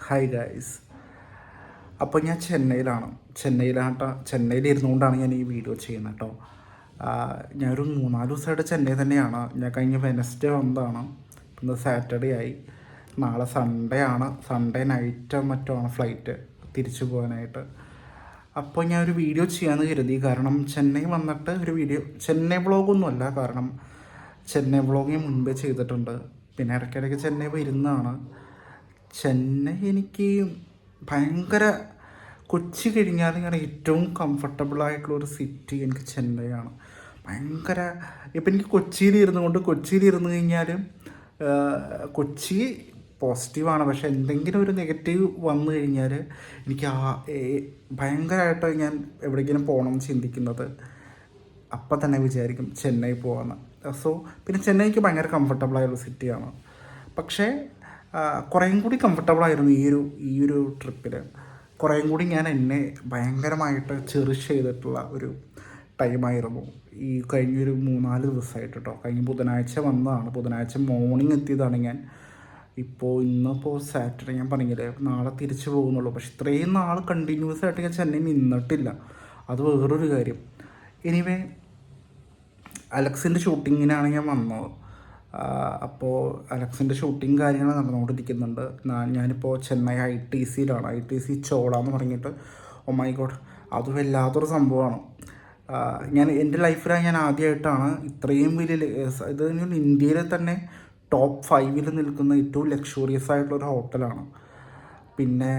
Hi guys. അപ്പോൾ ഞാൻ ചെന്നൈയിലിരുന്നുകൊണ്ടാണ് ഞാൻ ഈ വീഡിയോ ചെയ്യുന്നത് കേട്ടോ. ഞാനൊരു 3-4 ദിവസമായിട്ട് ചെന്നൈ തന്നെയാണ്. ഞാൻ കഴിഞ്ഞ വെനസ്ഡേ വന്നതാണ്. ഇന്ന് സാറ്റർഡേ ആയി. നാളെ സൺഡേ നൈറ്റ് മറ്റോ ആണ് ഫ്ലൈറ്റ് തിരിച്ചു പോകാനായിട്ട്. അപ്പോൾ ഞാൻ ഒരു വീഡിയോ ചെയ്യാമെന്ന് കരുതി. കാരണം ചെന്നൈ വന്നിട്ട് ചെന്നൈ വ്ളോഗൊന്നുമല്ല. കാരണം ചെന്നൈ വ്ളോഗ് ഞാൻ മുൻപേ ചെയ്തിട്ടുണ്ട്. പിന്നെ ഇടയ്ക്കിടയ്ക്ക് ചെന്നൈ വരുന്നതാണ്. ചെന്നൈ എനിക്ക് ഭയങ്കര കൊച്ചി കഴിഞ്ഞാൽ ഞാൻ ഏറ്റവും കംഫർട്ടബിളായിട്ടുള്ളൊരു സിറ്റി എനിക്ക് ചെന്നൈയാണ്. ഭയങ്കര ഇപ്പം എനിക്ക് കൊച്ചിയിലിരുന്നു കഴിഞ്ഞാലും കൊച്ചി പോസിറ്റീവാണ്. പക്ഷെ എന്തെങ്കിലും ഒരു നെഗറ്റീവ് വന്നു കഴിഞ്ഞാൽ എനിക്ക് ഭയങ്കരമായിട്ട് ഞാൻ എവിടെയെങ്കിലും പോകണം ചിന്തിക്കുന്നത് അപ്പം തന്നെ വിചാരിക്കും ചെന്നൈ പോകാമെന്ന്. പിന്നെ ചെന്നൈ എനിക്ക് ഭയങ്കര കംഫർട്ടബിളായൊരു സിറ്റിയാണ്. പക്ഷേ കുറേയും കൂടി കംഫർട്ടബിളായിരുന്നു ഈ ഒരു ട്രിപ്പിൽ. കുറേയും കൂടി ഞാൻ എന്നെ ഭയങ്കരമായിട്ട് ചെറിഷ് ചെയ്തിട്ടുള്ള ഒരു ടൈമായിരുന്നു ഈ കഴിഞ്ഞൊരു 3-4 ദിവസമായിട്ട് കേട്ടോ. കഴിഞ്ഞ ബുധനാഴ്ച വന്നതാണ്. ബുധനാഴ്ച മോർണിംഗ് എത്തിയതാണ് ഞാൻ. ഇന്നിപ്പോൾ സാറ്റർഡേ ഞാൻ പറഞ്ഞില്ലേ നാളെ തിരിച്ചു പോകുന്നുള്ളൂ. പക്ഷെ ഇത്രയും നാൾ കണ്ടിന്യൂസ് ആയിട്ട് ഞാൻ ചെന്നൈ നിന്നിട്ടില്ല. അത് വേറൊരു കാര്യം. എനിവേ അലക്സിൻ്റെ ഷൂട്ടിങ്ങിനാണ് ഞാൻ വന്നത്. അപ്പോൾ അലക്സിൻ്റെ ഷൂട്ടിങ് കാര്യങ്ങൾ നടന്നുകൊണ്ടിരിക്കുന്നുണ്ട്. ഞാനിപ്പോൾ ചെന്നൈ ITC ചോള എന്ന് പറഞ്ഞിട്ട്, ഓ മൈ ഗോഡ്, അത് വല്ലാത്തൊരു സംഭവമാണ്. എൻ്റെ ലൈഫിലാണ് ഞാൻ ആദ്യമായിട്ടാണ് ഇത്രയും വലിയ ഇത് ഇന്ത്യയിലെ തന്നെ ടോപ്പ് 5 നിൽക്കുന്ന ഏറ്റവും ലക്ഷറിയസ് ആയിട്ടുള്ളൊരു ഹോട്ടലാണ്. പിന്നെ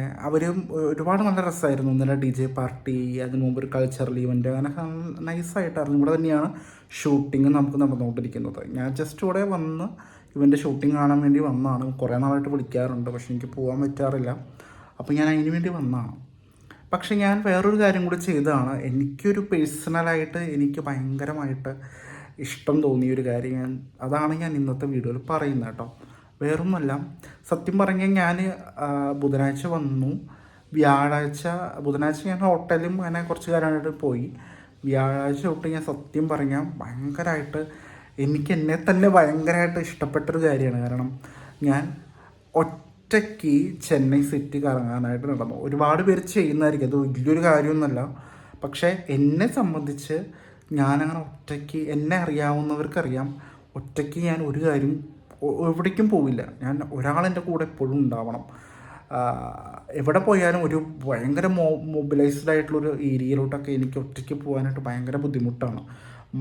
ഒരുപാട് നല്ല രസമായിരുന്നു. ഇന്നലെ DJ പാർട്ടി, അതിന് മുമ്പ് ഒരു കൾച്ചറൽ ഇവൻറ്റ്, അങ്ങനെ നൈസായിട്ടായിരുന്നു. ഇവിടെ തന്നെയാണ് ഷൂട്ടിങ് നമുക്ക് നടന്നുകൊണ്ടിരിക്കുന്നത്. ഞാൻ ജസ്റ്റ് ഇവിടെ വന്ന് ഇവൻ്റെ ഷൂട്ടിങ് കാണാൻ വേണ്ടി വന്നതാണ്. കുറേ നാളായിട്ട് വിളിക്കാറുണ്ട്, പക്ഷെ എനിക്ക് പോകാൻ പറ്റാറില്ല. അപ്പോൾ ഞാൻ അതിന് വേണ്ടി വന്നതാണ്. പക്ഷെ ഞാൻ വേറൊരു കാര്യം കൂടി ചെയ്തതാണ്. എനിക്കൊരു പേഴ്സണലായിട്ട് എനിക്ക് ഭയങ്കരമായിട്ട് ഇഷ്ടം തോന്നിയൊരു കാര്യം അതാണ് ഞാൻ ഇന്നത്തെ വീഡിയോയിൽ പറയുന്നത് കേട്ടോ. വേറൊന്നുമല്ല, സത്യം പറഞ്ഞാൽ ഞാൻ ബുധനാഴ്ച വന്നു. ബുധനാഴ്ച ഞാൻ ഹോട്ടലും അങ്ങനെ കുറച്ച് കാര്യമായിട്ട് പോയി. വ്യാഴാഴ്ച തൊട്ട് ഞാൻ സത്യം പറഞ്ഞാൽ ഭയങ്കരമായിട്ട് എന്നെ തന്നെ ഭയങ്കരമായിട്ട് ഇഷ്ടപ്പെട്ടൊരു കാര്യമാണ്. കാരണം ഞാൻ ഒറ്റയ്ക്ക് ചെന്നൈ സിറ്റി കറങ്ങാനായിട്ട് നടന്നു. ഒരുപാട് പേര് ചെയ്യുന്നതായിരിക്കും, അത് വലിയൊരു കാര്യമൊന്നുമല്ല. പക്ഷേ എന്നെ സംബന്ധിച്ച് ഞാനങ്ങനെ ഒറ്റയ്ക്ക്, എന്നെ അറിയാവുന്നവർക്കറിയാം, ഒറ്റയ്ക്ക് ഞാൻ ഒരു കാര്യം എവിടേക്കും പോവില്ല. ഞാൻ ഒരാളെൻ്റെ കൂടെ എപ്പോഴും ഉണ്ടാവണം. എവിടെ പോയാലും ഒരു ഭയങ്കര മൊബിലൈസ്ഡ് ആയിട്ടുള്ളൊരു ഏരിയയിലോട്ടൊക്കെ എനിക്ക് ഒറ്റയ്ക്ക് പോകാനായിട്ട് ഭയങ്കര ബുദ്ധിമുട്ടാണ്.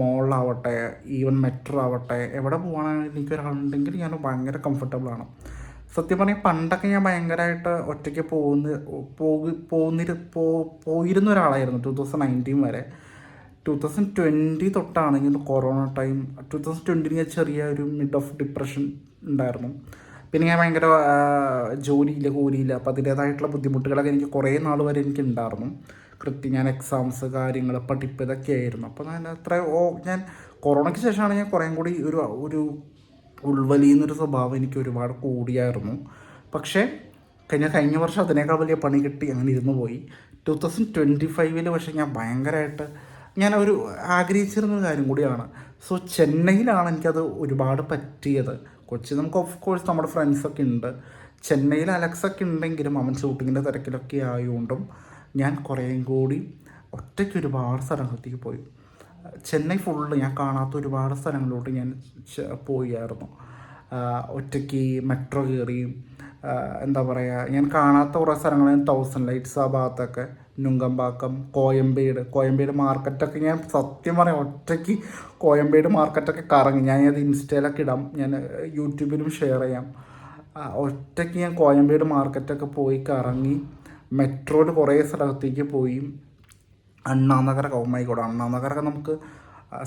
മോളിലാവട്ടെ, ഈവൻ മെട്രോ ആവട്ടെ, എവിടെ പോകാനാണെങ്കിൽ എനിക്കൊരാളുണ്ടെങ്കിൽ ഞാൻ ഭയങ്കര കംഫർട്ടബിളാണ്. സത്യം പറഞ്ഞാൽ പണ്ടൊക്കെ ഞാൻ ഭയങ്കരമായിട്ട് ഒറ്റയ്ക്ക് പോയിരുന്ന ഒരാളായിരുന്നു. 2019 വരെ. 2020 തൊട്ടാണെങ്കിൽ കൊറോണ ടൈം, 2020 ഞാൻ ചെറിയൊരു മിഡ് ഓഫ് ഡിപ്രഷൻ ഉണ്ടായിരുന്നു. പിന്നെ ഞാൻ ഭയങ്കര കൂലിയില്ല. അപ്പോൾ അതിൻ്റേതായിട്ടുള്ള ബുദ്ധിമുട്ടുകളൊക്കെ എനിക്ക് കുറേ നാൾ വരെ എനിക്ക് ഉണ്ടായിരുന്നു. ഞാൻ എക്സാംസ്, കാര്യങ്ങൾ, പഠിപ്പ്, ഇതൊക്കെ ആയിരുന്നു. അപ്പോൾ ഞാൻ കൊറോണയ്ക്ക് ശേഷമാണ് ഞാൻ കുറേയും കൂടി ഒരു ഉൾവലിയുന്നൊരു സ്വഭാവം എനിക്ക് ഒരുപാട് കൂടിയായിരുന്നു. പക്ഷേ കഴിഞ്ഞ വർഷം അതിനേക്കാൾ വലിയ പണി കിട്ടി, അങ്ങനെ ഇരുന്ന് പോയി. 2025 പക്ഷേ ഞാൻ ഭയങ്കരമായിട്ട് ആഗ്രഹിച്ചിരുന്നൊരു കാര്യം കൂടിയാണ്. ചെന്നൈയിലാണ് എനിക്കത് ഒരുപാട് പറ്റിയത്. കൊച്ചി നമുക്ക് ഓഫ് കോഴ്സ് നമ്മുടെ ഫ്രണ്ട്സൊക്കെ ഉണ്ട്. ചെന്നൈയിൽ അലക്സൊക്കെ ഉണ്ടെങ്കിലും അവൻ ഷൂട്ടിങ്ങിൻ്റെ തിരക്കിലൊക്കെ ആയതുകൊണ്ടും ഞാൻ കുറേയും കൂടി ഒറ്റയ്ക്ക് ഒരുപാട് സ്ഥലങ്ങളിലേക്ക് പോയി. ചെന്നൈ ഫുള്ള് ഞാൻ കാണാത്ത ഒരുപാട് സ്ഥലങ്ങളിലോട്ട് ഞാൻ പോയായിരുന്നു. ഒറ്റയ്ക്ക് മെട്രോ കയറി, എന്താ പറയുക, ഞാൻ കാണാത്ത കുറേ സ്ഥലങ്ങൾ, 1000 ലൈറ്റ്സ് ആ ഭാഗത്തൊക്കെ, നുങ്കമ്പാക്കം, കോയമ്പേട് മാർക്കറ്റൊക്കെ ഞാൻ സത്യം പറയാം ഒറ്റയ്ക്ക് കോയമ്പേട് മാർക്കറ്റൊക്കെ കറങ്ങി. ഞാനത് ഇൻസ്റ്റയിലൊക്കെ ഇടാം, ഞാൻ യൂട്യൂബിലും ഷെയർ ചെയ്യാം. ഒറ്റയ്ക്ക് ഞാൻ കോയമ്പേട് മാർക്കറ്റൊക്കെ പോയി കറങ്ങി. മെട്രോയിൽ കുറേ സ്ഥലത്തേക്ക് പോയി. അണ്ണാനഗറൊക്കെ, ഓമൈഗോഡ്, അണ്ണാനഗറൊക്കെ നമുക്ക്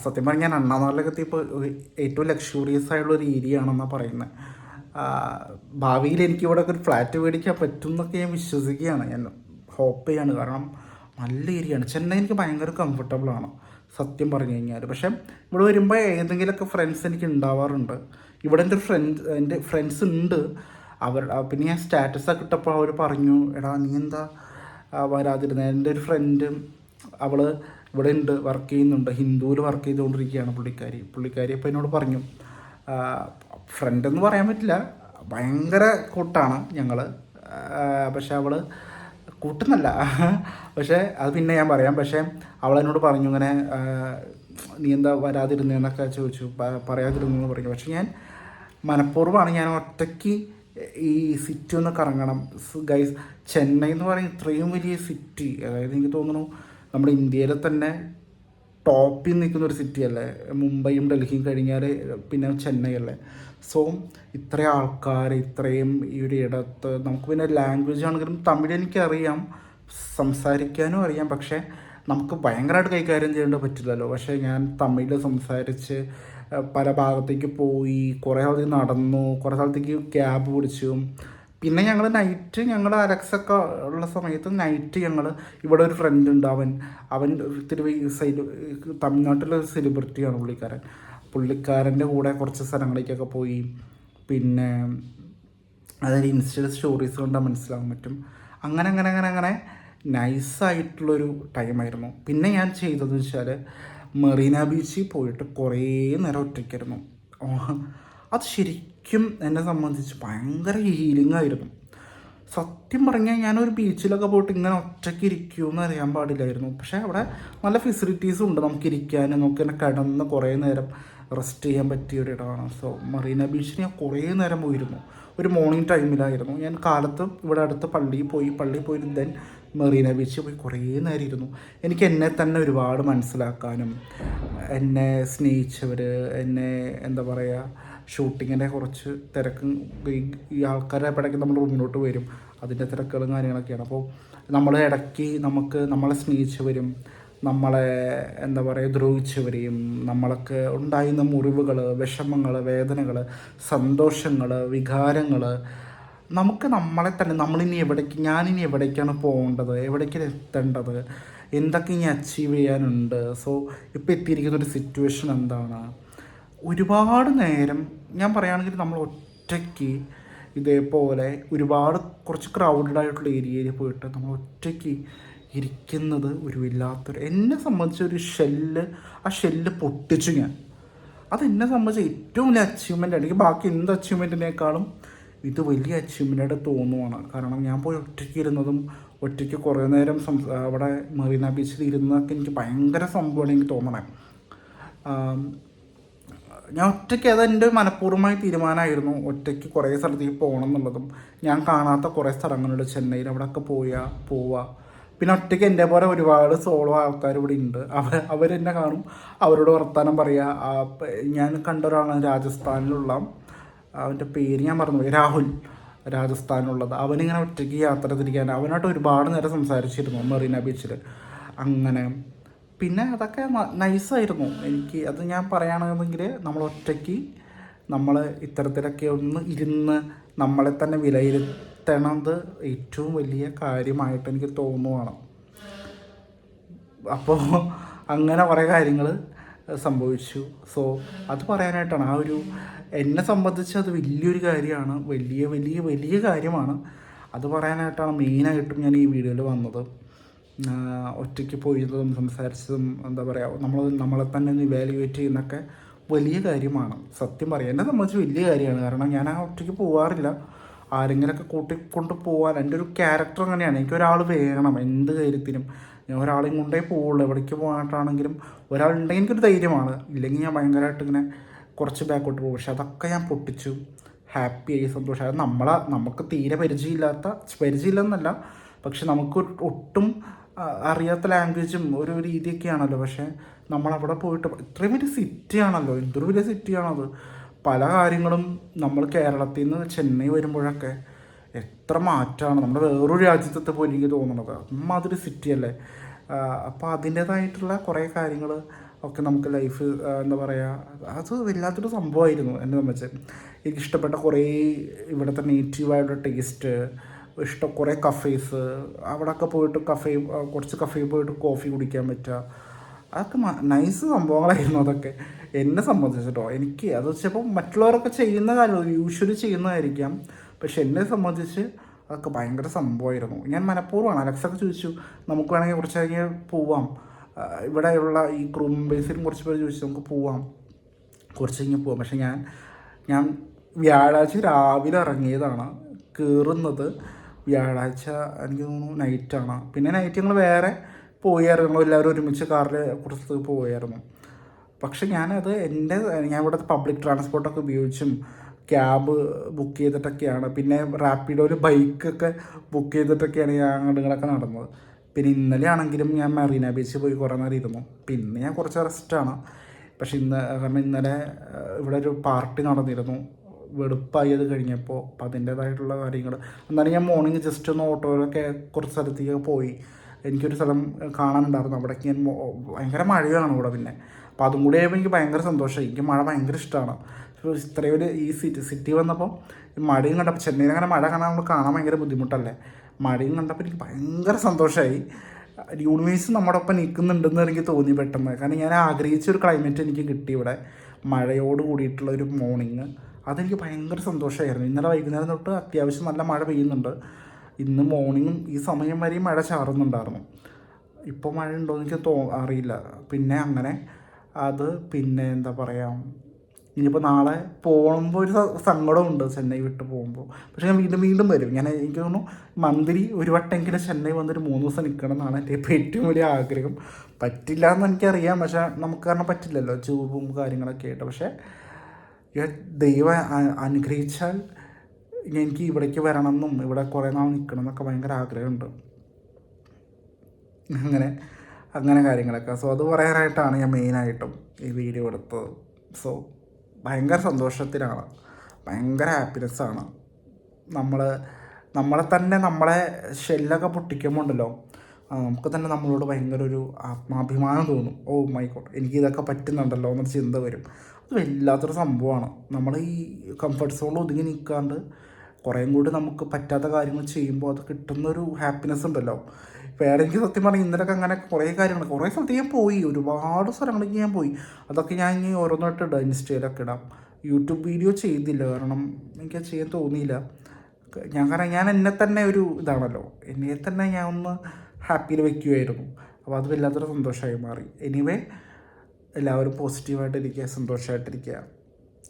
സത്യം പറഞ്ഞാൽ ഞാൻ അണ്ണാനഗറിലൊക്കെ എത്തിയപ്പോൾ ഏറ്റവും ലക്ഷൂറിയസ് ആയിട്ടുള്ളൊരു ഏരിയ ആണെന്നാണ് പറയുന്നത്. ഭാവിയിൽ എനിക്കിവിടെ ഒരു ഫ്ലാറ്റ് മേടിക്കാൻ പറ്റും എന്നൊക്കെ ഞാൻ വിശ്വസിക്കുകയാണ്, ഞാൻ ഹോപ്പ് ചെയ്യാണ്. കാരണം നല്ല ഏരിയയാണ് ചെന്നൈ. എനിക്ക് ഭയങ്കര കംഫർട്ടബിളാണ് സത്യം പറഞ്ഞു കഴിഞ്ഞാൽ. പക്ഷേ ഇവിടെ വരുമ്പോൾ ഏതെങ്കിലുമൊക്കെ ഫ്രണ്ട്സ് എനിക്ക് ഉണ്ടാവാറുണ്ട്. ഇവിടെ എൻ്റെ ഫ്രണ്ട്സ് ഉണ്ട്. പിന്നെ ഞാൻ സ്റ്റാറ്റസൊക്കെ ഇട്ടപ്പോൾ അവർ പറഞ്ഞു, എടാ നീ എന്താ വരാതിരുന്നത്. എൻ്റെ ഒരു ഫ്രണ്ട്, അവൾ ഇവിടെ ഉണ്ട്, വർക്ക് ചെയ്യുന്നുണ്ട്, ഹിന്ദുവിൽ വർക്ക് ചെയ്തുകൊണ്ടിരിക്കുകയാണ് പുള്ളിക്കാരി. അപ്പോൾ എന്നോട് പറഞ്ഞു, ഫ്രണ്ടെന്ന് പറയാൻ പറ്റില്ല, ഭയങ്കര കൂട്ടാണ് ഞങ്ങൾ. പക്ഷെ അവൾ കൂട്ടുന്നല്ല. പക്ഷേ അത് പിന്നെ ഞാൻ പറയാം. പക്ഷേ അവളെന്നോട് പറഞ്ഞു ഇങ്ങനെ നീ എന്താ വരാതിരുന്നതെന്നൊക്കെ ചോദിച്ചു, പറയാതിരുന്നെന്ന് പറഞ്ഞു. പക്ഷെ ഞാൻ മനഃപൂർവ്വമാണ്, ഞാൻ ഒറ്റയ്ക്ക് ഈ സിറ്റി ഒന്ന് കറങ്ങണം ഗൈസ്. ചെന്നൈ എന്ന് പറയുന്ന ഇത്രയും വലിയ സിറ്റി, അതായത് എനിക്ക് തോന്നുന്നു നമ്മുടെ ഇന്ത്യയിലെ തന്നെ ടോപ്പിൽ നിൽക്കുന്ന ഒരു സിറ്റി അല്ലേ. മുംബൈയും ഡൽഹിയും കഴിഞ്ഞാൽ പിന്നെ ചെന്നൈ അല്ലേ. സോ ഇത്രയും ആൾക്കാർ ഇത്രയും ഈ ഒരു ഇടത്ത് നമുക്ക് പിന്നെ ലാംഗ്വേജ് ആണെങ്കിലും തമിഴ് എനിക്കറിയാം, സംസാരിക്കാനും അറിയാം. പക്ഷേ നമുക്ക് ഭയങ്കരമായിട്ട് കൈകാര്യം ചെയ്യേണ്ട പറ്റില്ലല്ലോ. പക്ഷേ ഞാൻ തമിഴിൽ സംസാരിച്ച് പല ഭാഗത്തേക്ക് പോയി, കുറേ അധികം നടന്നു, കുറേ സ്ഥലത്തേക്ക് ക്യാബ് പിടിച്ചു. പിന്നെ ഞങ്ങൾ നൈറ്റ്, ഞങ്ങൾ അലക്സൊക്കെ ഉള്ള സമയത്ത് നൈറ്റ് ഞങ്ങൾ ഇവിടെ ഒരു ഫ്രണ്ട് ഉണ്ട്, അവൻ ഇത്തിരി തമിഴ്നാട്ടിലൊരു സെലിബ്രിറ്റിയാണ് പുള്ളിക്കാരൻ്റെ കൂടെ കുറച്ച് സ്ഥലങ്ങളിലേക്കൊക്കെ പോയി. പിന്നെ അതായത് ഇൻസ്റ്റയിൽ സ്റ്റോറീസ് കണ്ടാൽ മനസ്സിലാകാൻ പറ്റും. അങ്ങനെ നൈസായിട്ടുള്ളൊരു ടൈമായിരുന്നു. പിന്നെ ഞാൻ ചെയ്തതെന്ന് വെച്ചാൽ മെറീന ബീച്ചിൽ പോയിട്ട് കുറേ നേരം ഒറ്റയ്ക്കായിരുന്നു. അത് ശരിക്കും എന്നെ സംബന്ധിച്ച് ഭയങ്കര ഹീലിംഗ് ആയിരുന്നു. സത്യം പറഞ്ഞാൽ ഞാനൊരു ബീച്ചിലൊക്കെ പോയിട്ട് ഇങ്ങനെ ഒറ്റയ്ക്ക് ഇരിക്കുമെന്ന് അറിയാൻ പാടില്ലായിരുന്നു. പക്ഷേ അവിടെ നല്ല ഫെസിലിറ്റീസും ഉണ്ട്, നമുക്കിരിക്കാൻ, നമുക്കിങ്ങനെ കിടന്ന് കുറേ നേരം റെസ്റ്റ് ചെയ്യാൻ പറ്റിയ ഒരു ഇടമാണ്. സോ മറീന ബീച്ചിൽ ഞാൻ കുറേ നേരം പോയിരുന്നു. ഒരു മോർണിംഗ് ടൈമിലായിരുന്നു. ഞാൻ കാലത്ത് ഇവിടെ അടുത്ത് പള്ളിയിൽ പോയി ദെൻ മെറീന ബീച്ചിൽ പോയി കുറേ നേരം ഇരുന്നു. എനിക്ക് എന്നെ തന്നെ ഒരുപാട് മനസ്സിലാക്കാനും, എന്നെ സ്നേഹിച്ചവർ, എന്നെ എന്താ പറയുക, ഷൂട്ടിങ്ങിൻ്റെ കുറച്ച് തിരക്കും, ഈ ആൾക്കാരെ ഇടയ്ക്ക് നമ്മൾ റൂമിലോട്ട് വരും, അതിൻ്റെ തിരക്കുകളും കാര്യങ്ങളൊക്കെയാണ്. അപ്പോൾ നമ്മൾ ഇടയ്ക്ക് നമ്മളെ സ്നേഹിച്ചവരും നമ്മളെ എന്താ പറയുക ദ്രോഹിച്ചവരെയും, നമ്മൾക്ക് ഉണ്ടായിരുന്ന മുറിവുകൾ, വിഷമങ്ങൾ, വേദനകൾ, സന്തോഷങ്ങൾ, വികാരങ്ങൾ, നമുക്ക് നമ്മളെ തന്നെ ഞാനിനി എവിടേക്കാണ് പോകേണ്ടത്, എവിടേക്കാണ് എത്തേണ്ടത്, എന്തൊക്കെ ഇനി അച്ചീവ് ചെയ്യാനുണ്ട്, സോ ഇപ്പോൾ എത്തിയിരിക്കുന്ന ഒരു സിറ്റുവേഷൻ എന്താണ്, ഒരുപാട് നേരം ഞാൻ പറയുകയാണെങ്കിൽ നമ്മൾ ഒറ്റയ്ക്ക് ഇതേപോലെ കുറച്ച് ക്രൗഡഡ് ആയിട്ടുള്ള ഏരിയയിൽ പോയിട്ട് നമ്മൾ ഒറ്റയ്ക്ക് ഇരിക്കുന്നത് ഒരു വല്ലാത്തൊരു, എന്നെ സംബന്ധിച്ച് ഒരു ആ ഷെല്ല് പൊട്ടിച്ചു ഞാൻ. അതെന്നെ സംബന്ധിച്ച് ഏറ്റവും വലിയ അച്ചീവ്മെൻ്റ്. എനിക്ക് ബാക്കി എന്ത് അച്ചീവ്മെൻറ്റിനേക്കാളും ഇത് വലിയ അച്ചീവ്മെൻ്റായിട്ട് തോന്നുവാണ്. കാരണം ഞാൻ പോയി ഒറ്റയ്ക്ക് ഇരുന്നതും ഒറ്റയ്ക്ക് കുറേ നേരം അവിടെ മെറീന ബീച്ചിൽ ഇരുന്നതൊക്കെ എനിക്ക് ഭയങ്കര സംഭവമാണ് എനിക്ക് തോന്നണേ. ഞാൻ ഒറ്റയ്ക്ക്, അതെൻ്റെ മനഃപൂർവ്വമായ തീരുമാനമായിരുന്നു, ഒറ്റയ്ക്ക് കുറേ സ്ഥലത്തേക്ക് പോകണം എന്നുള്ളതും. ഞാൻ കാണാത്ത കുറേ സ്ഥലങ്ങളുണ്ട് ചെന്നൈയിൽ, അവിടെയൊക്കെ പോവുക. പിന്നെ ഒറ്റയ്ക്ക് എൻ്റെ പോലെ ഒരുപാട് സോളോ ആൾക്കാർ ഇവിടെ ഉണ്ട്. അവരെന്നെ കാണും, അവരോട് വർത്തമാനം പറയുക. ഞാൻ കണ്ട ഒരാളാണ് രാജസ്ഥാനിലുള്ള, അവൻ്റെ പേര് ഞാൻ മറന്നുപോയി, രാഹുൽ, രാജസ്ഥാനിലുള്ളത്. അവനിങ്ങനെ ഒറ്റയ്ക്ക് യാത്ര തിരിക്കാൻ, അവനായിട്ട് ഒരുപാട് നേരം സംസാരിച്ചിരുന്നു മെറീന ബീച്ചിൽ. അങ്ങനെ പിന്നെ അതൊക്കെ നൈസായിരുന്നു എനിക്ക്. അത് ഞാൻ പറയുകയാണെന്നുണ്ടെങ്കിൽ നമ്മൾ ഒറ്റയ്ക്ക് ഇത്തരത്തിലൊക്കെ ഒന്ന് ഇരുന്ന് നമ്മളെ തന്നെ വിലയിരുത്തണത് ഏറ്റവും വലിയ കാര്യമായിട്ട് എനിക്ക് തോന്നുവാണ്. അപ്പോൾ അങ്ങനെ കുറേ കാര്യങ്ങൾ സംഭവിച്ചു. സോ അത് പറയാനായിട്ടാണ്, എന്നെ സംബന്ധിച്ച് അത് വലിയൊരു കാര്യമാണ്, വലിയ വലിയ വലിയ കാര്യമാണ്. അത് പറയാനായിട്ടാണ് മെയിനായിട്ടും ഞാൻ ഈ വീഡിയോയിൽ വന്നത്. ഒറ്റയ്ക്ക് പോയതും സംസാരിച്ചതും എന്താ പറയുക, നമ്മളെ തന്നെ ഒന്ന് ഇവാലുവേറ്റ് ചെയ്യുന്നതൊക്കെ വലിയ കാര്യമാണ്. സത്യം പറയാം, എന്നെ സംബന്ധിച്ച് വലിയ കാര്യമാണ്. കാരണം ഞാൻ ഒറ്റയ്ക്ക് പോകാറില്ല. ആരെങ്കിലുമൊക്കെ കൂട്ടിക്കൊണ്ട് പോകാൻ എൻ്റെ ഒരു ക്യാരക്ടർ അങ്ങനെയാണ്. എനിക്കൊരാൾ വേണം എന്ത് കാര്യത്തിനും. ഞാൻ ഒരാളെയും കൊണ്ടേ പോവുള്ളൂ. എവിടേക്ക് പോകാനായിട്ടാണെങ്കിലും ഒരാളുണ്ടെങ്കിൽ എനിക്കൊരു ധൈര്യമാണ്. ഇല്ലെങ്കിൽ ഞാൻ ഭയങ്കരമായിട്ട് ഇങ്ങനെ കുറച്ച് ബാക്കോട്ട് പോകും. പക്ഷെ അതൊക്കെ ഞാൻ പൊട്ടിച്ചു, ഹാപ്പിയായി, സന്തോഷം. അത് നമുക്ക് തീരെ പരിചയമില്ലെന്നല്ല, പക്ഷെ നമുക്ക് ഒട്ടും അറിയാത്ത ലാംഗ്വേജും ഒരു രീതിയൊക്കെയാണല്ലോ. പക്ഷേ നമ്മളവിടെ പോയിട്ട് ഇത്രയും വലിയ സിറ്റിയാണല്ലോ, എന്തൊരു വലിയ സിറ്റിയാണത്. പല കാര്യങ്ങളും നമ്മൾ കേരളത്തിൽ നിന്ന് ചെന്നൈ വരുമ്പോഴൊക്കെ എത്ര മാറ്റമാണ്, നമ്മുടെ വേറൊരു രാജ്യത്തെ പോലെ എനിക്ക് തോന്നുന്നത്. അതൊരു സിറ്റിയല്ലേ. അപ്പോൾ അതിൻ്റേതായിട്ടുള്ള കുറേ കാര്യങ്ങൾ ഒക്കെ നമുക്ക് ലൈഫ് എന്താ പറയുക, അത് വല്ലാത്തൊരു സംഭവമായിരുന്നു എന്നെ സംബന്ധിച്ച്. എനിക്കിഷ്ടപ്പെട്ട കുറേ ഇവിടുത്തെ നേറ്റീവായിട്ടുള്ള ടേസ്റ്റ്, കുറേ കഫേസ്, അവിടെയൊക്കെ പോയിട്ട് കുറച്ച് കഫേയിൽ പോയിട്ട് കോഫി കുടിക്കാൻ പറ്റുക, അതൊക്കെ നൈസ് സംഭവങ്ങളായിരുന്നു അതൊക്കെ എന്നെ സംബന്ധിച്ചിട്ടോ. എനിക്ക് അത് ചിലപ്പോൾ മറ്റുള്ളവരൊക്കെ ചെയ്യുന്ന കാര്യം യൂഷ്വലി ചെയ്യുന്നതായിരിക്കാം, പക്ഷെ എന്നെ സംബന്ധിച്ച് അതൊക്കെ ഭയങ്കര സംഭവമായിരുന്നു. ഞാൻ മനഃപൂർവ്വമാണ്, അലക്സൊക്കെ ചോദിച്ചു നമുക്ക് വേണമെങ്കിൽ കുറച്ച് കഴിഞ്ഞ് പോവാം, ഇവിടെയുള്ള ഈ ക്രൂം ബേസിലും കുറച്ച് പേര് ചോദിച്ചു നമുക്ക് പോവാം, കുറച്ച് കഴിഞ്ഞ് പോവാം. പക്ഷെ ഞാൻ വ്യാഴാഴ്ച രാവിലെ ഇറങ്ങിയതാണ്. കയറുന്നത് വ്യാഴാഴ്ച എനിക്ക് തോന്നുന്നു നൈറ്റാണ്. പിന്നെ നൈറ്റ് ഞങ്ങൾ വേറെ പോയായിരുന്നു, എല്ലാവരും ഒരുമിച്ച് കാറിൽ കുറച്ച് പോയായിരുന്നു. പക്ഷെ ഞാനത് ഞാൻ ഇവിടെ പബ്ലിക് ട്രാൻസ്പോർട്ടൊക്കെ ഉപയോഗിച്ചും ക്യാബ് ബുക്ക് ചെയ്തിട്ടൊക്കെയാണ്, പിന്നെ റാപ്പിഡോയിൽ ബൈക്കൊക്കെ ബുക്ക് ചെയ്തിട്ടൊക്കെയാണ് ഞാൻ അങ്ങോട്ടുകളൊക്കെ നടന്നത്. പിന്നെ ഇന്നലെ ആണെങ്കിലും ഞാൻ മറീന ബീച്ചിൽ പോയി കുറേ നേരം ഇരുന്നു. പിന്നെ ഞാൻ കുറച്ച് റെസ്റ്റാണ്. പക്ഷെ കാരണം ഇന്നലെ ഇവിടെ ഒരു പാർട്ടി നടന്നിരുന്നു, വെളുപ്പായി അത് കഴിഞ്ഞപ്പോൾ. അപ്പം അതിൻ്റേതായിട്ടുള്ള കാര്യങ്ങൾ. എന്നാലും ഞാൻ മോർണിംഗ് ജസ്റ്റ് ഒന്ന് ഓട്ടോയിലൊക്കെ കുറച്ച് സ്ഥലത്തേക്ക് പോയി. എനിക്കൊരു സ്ഥലം കാണാനുണ്ടായിരുന്നു, അവിടേക്ക് ഞാൻ ഭയങ്കര മഴയാണ് ഇവിടെ. പിന്നെ അപ്പോൾ അതും കൂടി ആയപ്പോൾ എനിക്ക് ഭയങ്കര സന്തോഷമായി. എനിക്ക് മഴ ഭയങ്കര ഇഷ്ടമാണ്. ഇത്രയും ഒരു ഈ സിറ്റി വന്നപ്പോൾ മഴയും കണ്ടപ്പോൾ, ചെന്നൈയിൽ അങ്ങനെ മഴ കാണാൻ നമ്മൾ കാണാൻ ഭയങ്കര ബുദ്ധിമുട്ടല്ലേ, മഴയും കണ്ടപ്പോൾ എനിക്ക് ഭയങ്കര സന്തോഷമായി. യൂണിവേഴ്സ് നമ്മുടെ ഒപ്പം നിൽക്കുന്നുണ്ടെന്ന് എനിക്ക് തോന്നി പെട്ടെന്ന്. കാരണം ഞാൻ ആഗ്രഹിച്ചൊരു ക്ലൈമറ്റ് എനിക്ക് കിട്ടി ഇവിടെ, മഴയോട് കൂടിയിട്ടുള്ള ഒരു മോർണിംഗ്. അതെനിക്ക് ഭയങ്കര സന്തോഷമായിരുന്നു. ഇന്നലെ വൈകുന്നേരം തൊട്ട് അത്യാവശ്യം നല്ല മഴ പെയ്യുന്നുണ്ട്. ഇന്ന് മോർണിംഗും ഈ സമയം വരെയും മഴ ചാറുന്നുണ്ടായിരുന്നു. ഇപ്പോൾ മഴ ഉണ്ടോ എന്ന് എനിക്ക് അറിയില്ല. പിന്നെ അങ്ങനെ പിന്നെ എന്താ പറയുക, ഇനിയിപ്പോൾ നാളെ പോകുമ്പോൾ ഒരു സങ്കടമുണ്ട് ചെന്നൈ വിട്ട് പോകുമ്പോൾ. പക്ഷേ ഞാൻ വീണ്ടും വരും. എനിക്ക് തോന്നുന്നു മന്ത്ലി ഒരു വട്ടമെങ്കിലും ചെന്നൈ വന്നൊരു 3 ദിവസം നിൽക്കണം എന്നാണ് എൻ്റെ ഇപ്പോൾ ഏറ്റവും വലിയ ആഗ്രഹം. പറ്റില്ല എന്ന് എനിക്കറിയാം, പക്ഷേ നമുക്ക് കാരണം പറ്റില്ലല്ലോ, ജോബും കാര്യങ്ങളൊക്കെ ആയിട്ട്. പക്ഷേ ദൈവം അനുഗ്രഹിച്ചാൽ എനിക്ക് ഇവിടേക്ക് വരണമെന്നും ഇവിടെ കുറേ നാൾ നിൽക്കണം എന്നൊക്കെ ഭയങ്കര ആഗ്രഹമുണ്ട്. അങ്ങനെ കാര്യങ്ങളൊക്കെ. സോ അത് പറയാനായിട്ടാണ് ഞാൻ മെയിനായിട്ടും ഈ വീഡിയോ എടുത്തത്. സോ ഭയങ്കര സന്തോഷത്തിലാണ്, ഭയങ്കര ഹാപ്പിനെസ്സാണ്. നമ്മളെ തന്നെ നമ്മളെ ഷെല്ലൊക്കെ പൊട്ടിക്കുമ്പോൾ ഉണ്ടല്ലോ, നമുക്ക് തന്നെ നമ്മളോട് ഭയങ്കര ഒരു ആത്മാഭിമാനം തോന്നും. ഓ മൈ ഗോഡ്, എനിക്കിതൊക്കെ പറ്റുന്നുണ്ടല്ലോ എന്നൊരു ചിന്ത വരും. അത് വല്ലാത്തൊരു സംഭവമാണ്. നമ്മൾ ഈ കംഫർട്ട് സോണിൽ ഒതുങ്ങി നിൽക്കാണ്ട് കുറേയും കൂടി നമുക്ക് പറ്റാത്ത കാര്യങ്ങൾ ചെയ്യുമ്പോൾ അത് കിട്ടുന്നൊരു ഹാപ്പിനെസ് ഉണ്ടല്ലോ വേറെ. എനിക്ക് സത്യം പറഞ്ഞാൽ ഇന്നലൊക്കെ അങ്ങനെ കുറേ കാര്യങ്ങൾ, കുറേ സ്ഥലത്ത് ഞാൻ പോയി, ഒരുപാട് സ്ഥലങ്ങളിലേക്ക് ഞാൻ പോയി. അതൊക്കെ ഞാൻ ഇനി ഓരോന്നായിട്ട് ഇടാം, ഇൻസ്റ്റയിലൊക്കെ ഇടാം. യൂട്യൂബ് വീഡിയോ ചെയ്തില്ല, കാരണം എനിക്ക് ചെയ്യാൻ തോന്നിയില്ല. കാരണം ഞാൻ എന്നെ തന്നെ ഒരു ഇതാണല്ലോ, എന്നെ തന്നെ ഞാൻ ഒന്ന് ഹാപ്പിയിൽ വയ്ക്കുമായിരുന്നു. അപ്പോൾ അത് വല്ലാത്തൊരു സന്തോഷമായി മാറി. എനിവേ, എല്ലാവരും പോസിറ്റീവായിട്ടിരിക്കുക, സന്തോഷമായിട്ടിരിക്കുക.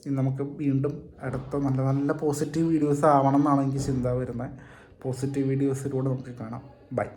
ഇനി നമുക്ക് വീണ്ടും അടുത്ത നല്ല നല്ല പോസിറ്റീവ് വീഡിയോസ് ആവണം എന്നാണ് എനിക്ക് ചിന്ത വരുന്നത്. പോസിറ്റീവ് വീഡിയോസിലൂടെ നമുക്ക് കാണാം. ബൈ.